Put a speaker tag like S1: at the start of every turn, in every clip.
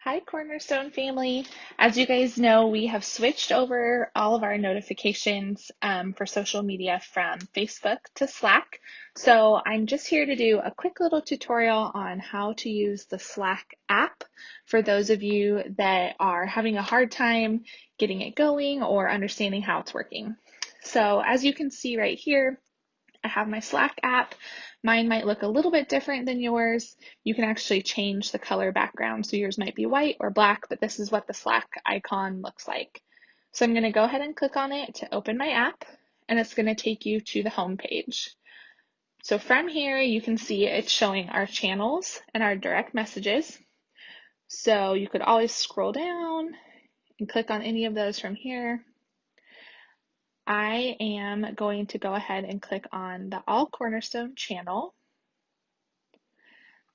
S1: Hi, Cornerstone family. As you guys know, we have switched over all of our notifications for social media from Facebook to Slack. So I'm just here to do a quick little tutorial on how to use the Slack app for those of you that are having a hard time getting it going or understanding how it's working. So as you can see right here, I have my Slack app. Mine might look a little bit different than yours. You can actually change the color background. So yours might be white or black, but this is what the Slack icon looks like. So I'm going to go ahead and click on it to open my app, and it's going to take you to the home page. So from here, you can see it's showing our channels and our direct messages. So you could always scroll down and click on any of those from here. I am going to go ahead and click on the All Cornerstone channel.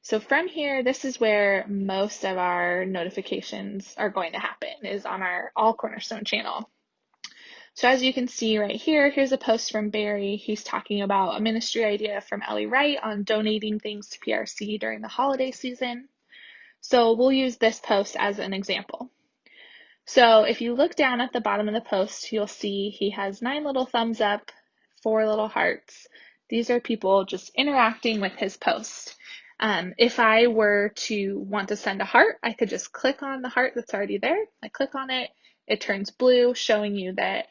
S1: So from here, this is where most of our notifications are going to happen, is on our All Cornerstone channel. So as you can see right here, here's a post from Barry. He's talking about a ministry idea from Ellie Wright on donating things to PRC during the holiday season. So we'll use this post as an example. So if you look down at the bottom of the post, you'll see he has 9 little thumbs up, 4 little hearts. These are people just interacting with his post. If I were to want to send a heart, I could just click on the heart that's already there. I click on it, it turns blue, showing you that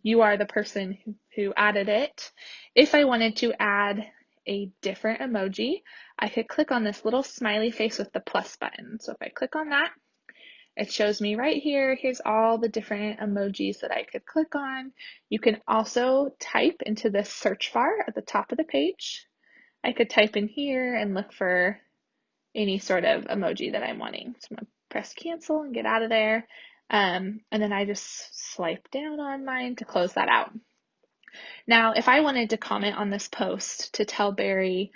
S1: you are the person who added it. If I wanted to add a different emoji, I could click on this little smiley face with the plus button. So if I click on that, it shows me right here. Here's all the different emojis that I could click on. You can also type into this search bar at the top of the page. I could type in here and look for any sort of emoji that I'm wanting. So I'm going to press cancel and get out of there. And then I just swipe down on mine to close that out. Now, if I wanted to comment on this post to tell Barry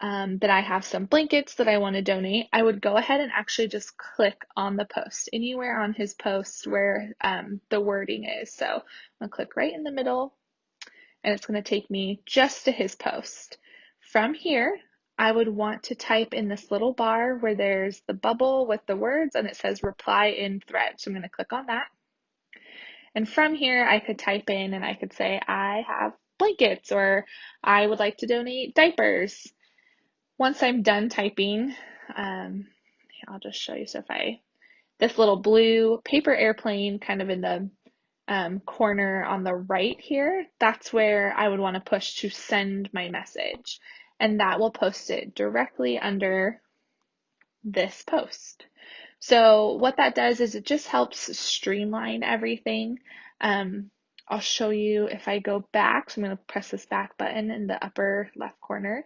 S1: that I have some blankets that I want to donate, I would go ahead and actually just click on the post, anywhere on his post where the wording is. So I'm going to click right in the middle, and it's going to take me just to his post. From here, I would want to type in this little bar where there's the bubble with the words, and it says reply in thread. So I'm going to click on that. And from here, I could type in and I could say, I have blankets, or I would like to donate diapers. Once I'm done typing, I'll just show you. So this little blue paper airplane kind of in the corner on the right here, that's where I would want to push to send my message. And that will post it directly under this post. So what that does is it just helps streamline everything. I'll show you if I go back. So I'm going to press this back button in the upper left corner.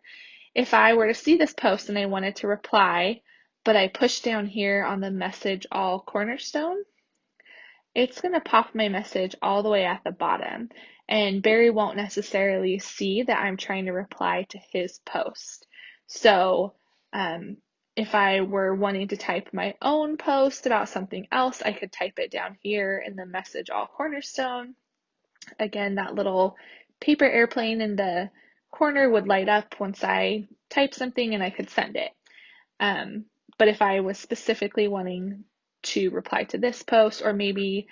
S1: If I were to see this post and I wanted to reply, but I push down here on the message all Cornerstone, it's going to pop my message all the way at the bottom. And Barry won't necessarily see that I'm trying to reply to his post. So if I were wanting to type my own post about something else, I could type it down here in the message all Cornerstone. Again, that little paper airplane in the corner would light up once I type something and I could send it. But if I was specifically wanting to reply to this post, or maybe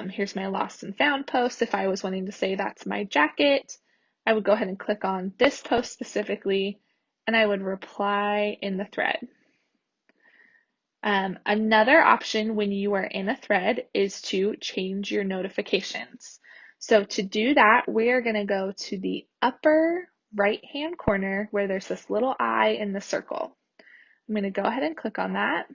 S1: here's my lost and found post, if I was wanting to say that's my jacket, I would go ahead and click on this post specifically, and I would reply in the thread. Another option when you are in a thread is to change your notifications. So to do that, we're going to go to the upper right-hand corner where there's this little eye in the circle. I'm going to go ahead and click on that.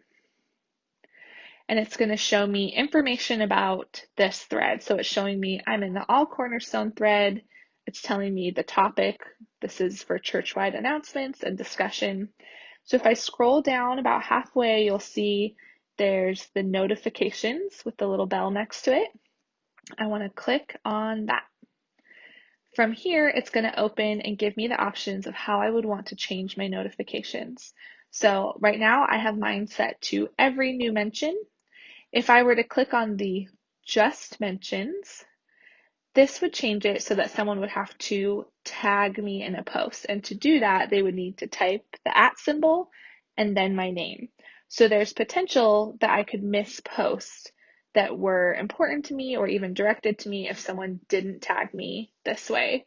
S1: And it's going to show me information about this thread. So it's showing me I'm in the All Cornerstone thread. It's telling me the topic. This is for church-wide announcements and discussion. So if I scroll down about halfway, you'll see there's the notifications with the little bell next to it. I want to click on that. From here, it's going to open and give me the options of how I would want to change my notifications. So right now I have mine set to every new mention. If I were to click on the just mentions, this would change it so that someone would have to tag me in a post. And to do that, they would need to type the @ symbol and then my name. So there's potential that I could miss posts that were important to me or even directed to me if someone didn't tag me this way.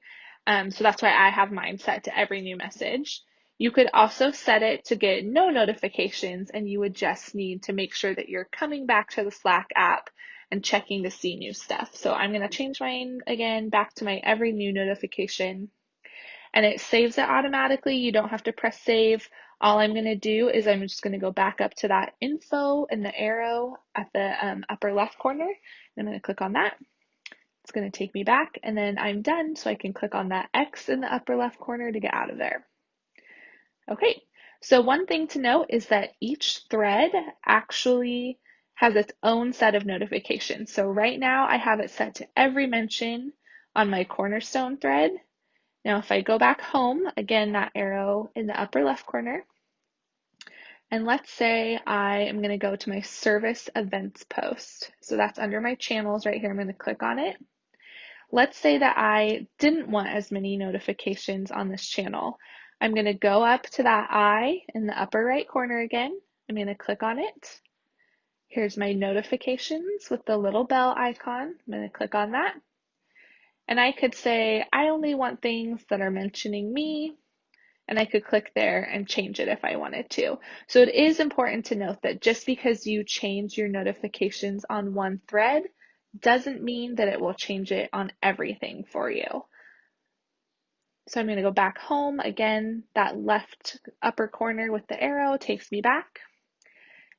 S1: So that's why I have mine set to every new message. You could also set it to get no notifications, and you would just need to make sure that you're coming back to the Slack app and checking to see new stuff. So I'm going to change mine again back to my every new notification, and it saves it automatically. You don't have to press save. All I'm going to do is I'm just going to go back up to that info and the arrow at the upper left corner. I'm going to click on that. It's going to take me back, and then I'm done, so I can click on that X in the upper left corner to get out of there. Okay, so one thing to note is that each thread actually has its own set of notifications. So right now I have it set to every mention on my Cornerstone thread. Now if I go back home, again, that arrow in the upper left corner, and let's say I am going to go to my service events post. So that's under my channels right here. I'm going to click on it. Let's say that I didn't want as many notifications on this channel. I'm going to go up to that eye in the upper right corner again. I'm going to click on it. Here's my notifications with the little bell icon. I'm going to click on that. And I could say, I only want things that are mentioning me. And I could click there and change it if I wanted to. So it is important to note that just because you change your notifications on one thread doesn't mean that it will change it on everything for you. So I'm going to go back home. Again, that left upper corner with the arrow takes me back.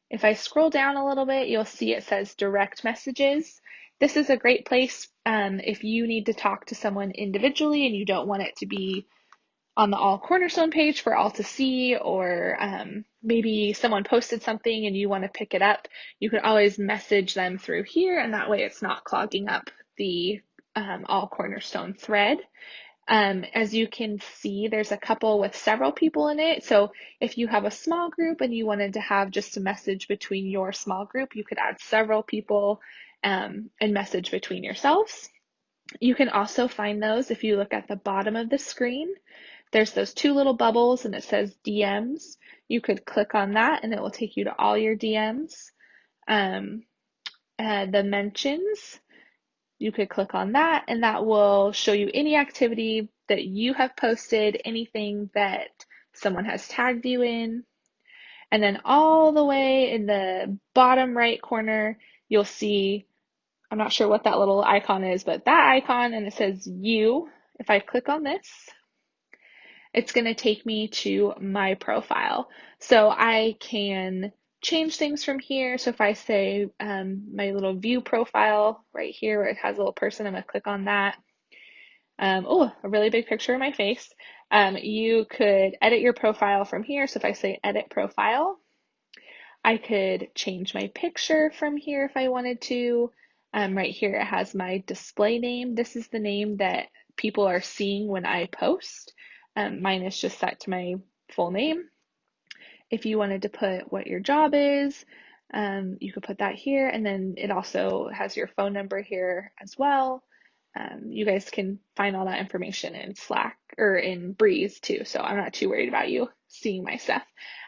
S1: If I scroll down a little bit, you'll see it says direct messages. This is a great place if you need to talk to someone individually and you don't want it to be on the All Cornerstone page for all to see, or maybe someone posted something and you want to pick it up. You could always message them through here, and that way it's not clogging up the All Cornerstone thread. As you can see, there's a couple with several people in it. So if you have a small group and you wanted to have just a message between your small group, you could add several people and message between yourselves. You can also find those if you look at the bottom of the screen. There's those two little bubbles and it says DMs. You could click on that and it will take you to all your DMs. The mentions, you could click on that and that will show you any activity that you have posted, anything that someone has tagged you in. And then all the way in the bottom right corner, you'll see, I'm not sure what that little icon is, but that icon, and it says you. If I click on this, it's going to take me to my profile. So I can change things from here. So if I say my little view profile right here where it has a little person, I'm going to click on that. Oh, a really big picture of my face. You could edit your profile from here. So if I say edit profile, I could change my picture from here if I wanted to. Right here it has my display name. This is the name that people are seeing when I post. Mine is just set to my full name. If you wanted to put what your job is, you could put that here, and then it also has your phone number here as well. You guys can find all that information in Slack or in Breeze too, so I'm not too worried about you seeing my stuff.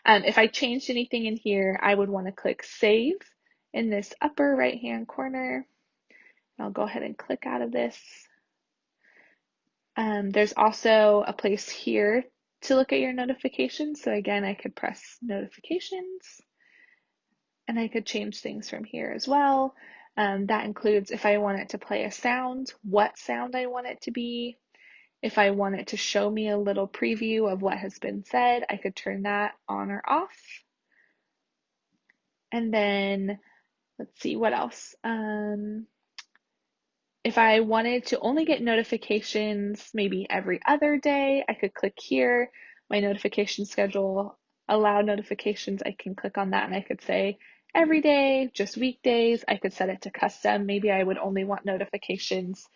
S1: If I changed anything in here, I would want to click Save in this upper right-hand corner. I'll go ahead and click out of this. There's also a place here to look at your notifications. So again, I could press Notifications, and I could change things from here as well. That includes if I want it to play a sound, what sound I want it to be. If I want it to show me a little preview of what has been said, I could turn that on or off. And then let's see what else. If I wanted to only get notifications maybe every other day, I could click here, my notification schedule, allow notifications. I can click on that and I could say every day, just weekdays. I could set it to custom. Maybe I would only want notifications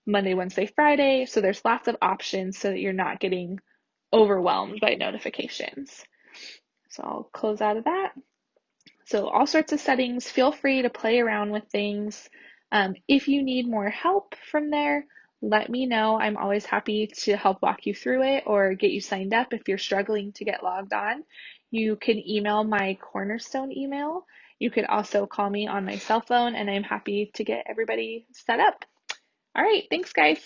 S1: Monday, Wednesday, Friday. So there's lots of options so that you're not getting overwhelmed by notifications. So I'll close out of that. So all sorts of settings, feel free to play around with things. If you need more help from there, let me know. I'm always happy to help walk you through it or get you signed up if you're struggling to get logged on. You can email my Cornerstone email. You could also call me on my cell phone, and I'm happy to get everybody set up. All right, thanks, guys.